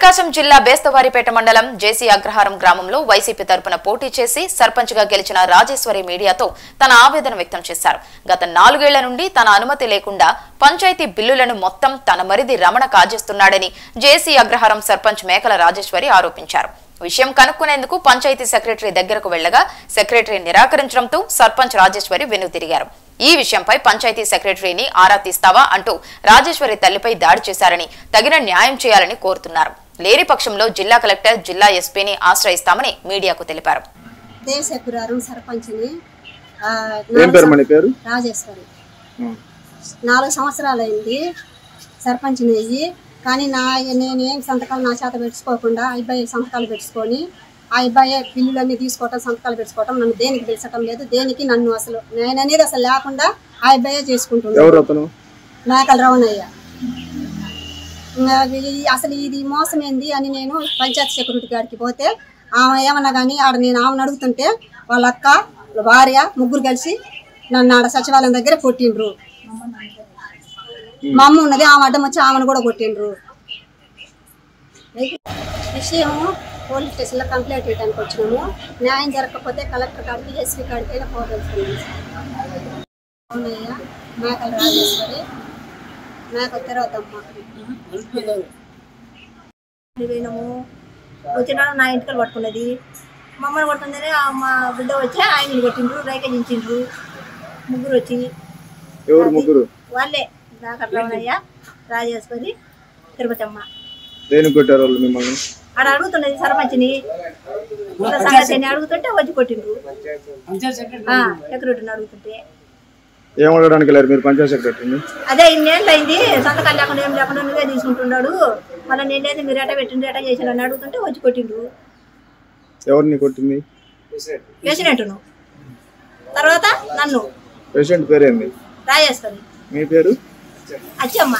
ప్రకాశం జిల్లా బేస్తవారిపేట మండలం జేసీ అగ్రహారం గ్రామంలో వైసీపీ తరపున పోటీ చేసి సర్పంచ్ గా గెలిచిన రాజేశ్వరి మీడియాతో తన ఆవేదన వ్యక్తం చేశారు. గత 4 ఏళ్ల నుండి తన అనుమతి లేకుండా పంచాయతీ బిల్లులను మొత్తం తన మరిది రమణ కాజేస్తున్నాడని జేసీ అగ్రహారం సర్పంచ్ మేకల రాజేశ్వరి ఆరోపించారు. విషయం కనుక్కునేందుకు పంచాయతీ సెక్రటరీ దగ్గరకు వెళ్లగా సెక్రటరీ నిరాకరించడంతో సర్పంచ్ రాజేశ్వరి వెనుతిరిగారు. ఈ విషయంపై పంచాయతీ సెక్రటరీని ఆరా తీస్తావా అంటూ రాజేశ్వరి తల్లిపై దాడి చేశారని తగిన న్యాయం చేయాలని కోరుతున్నారు. లేని పక్షంలో జిల్లా కలెక్టర్ జిల్లా ఎస్పీని ఆశ్రయిస్తామని మీడియాకు తెలిపారు. రాజేశ్వరి 4 సంవత్సరాలైంది సర్పంచ్ అయ్యి. కానీ నేనేం సంతకాలు నా చేత పెట్టుకోకుండా అబ్బాయి సంతకాలు పెట్టుకొని ఆ అబ్బాయి బిల్లులన్నీ తీసుకోవటం సంతకాలు పెట్టుకోవటం నన్ను దేనికి పిలిచటం లేదు. దేనికి నన్ను అసలు నేననేది అసలు లేకుండా ఆ అబ్బాయే చేసుకుంటున్నాను. మేకల రమణయ్య అసలు ఇది మోసమేంది అని నేను పంచాయతీ సెక్యూరిటీ గారికి పోతే ఆమె ఏమన్నా కానీ ఆడ నేను ఆమెను అడుగుతుంటే వాళ్ళ అక్క వాళ్ళ భార్య ముగ్గురు కలిసి నన్ను ఆడ సచివాలయం దగ్గర కొట్టిండ్రు. మా అమ్మ ఉన్నది ఆమె అడ్డం వచ్చి ఆమెను కూడా కొట్టిండ్రు. విషయం పోలీస్ స్టేషన్లో కంప్లైంట్ చేయడానికి వచ్చినాము. న్యాయం జరగకపోతే కలెక్టర్ కాడికి ఎస్పీ కాడికైనా పోగలుగుతున్నాము. అవునయ్య మేకల రాజేశ్వరి మేక తెరవద్దమ్మా పోయినాము. వచ్చినాడు నా ఇంటికి పట్టుకున్నది మమ్మల్ని కొడుతుందని మా బిడ్డ వచ్చి ఆయనని కొట్టిండ్రు రైకించిండ్రు. ముగ్గురు వచ్చి వాళ్ళే రాకట్లయ్య రాజేశ్వరి తిరుపతమ్మ ఆడ అడుగుతున్నది సర్పంచ్ని సంగతిని అడుగుతుంటే వచ్చి కొట్టిండ్రు. సెక్రటరీని అడుగుతుంటే అదే ఇన్నేళ్ళు అయింది సంతకాలు లేకుండా ఏం లేకుండా నువ్వే తీసుకుంటున్నాడు మళ్ళీ నేనేది మీరు ఎట పెట్టిండ్రు ఎట చేసిన అడుగుతుంటే వచ్చి కొట్టిండ్రు. ఎవరిని కొట్టింది? పేషెంట్ను. తర్వాత నన్ను పేషెంట్ పేరేంది? రాజేశ్వరి. మీ పేరు? అచ్చమ్మ.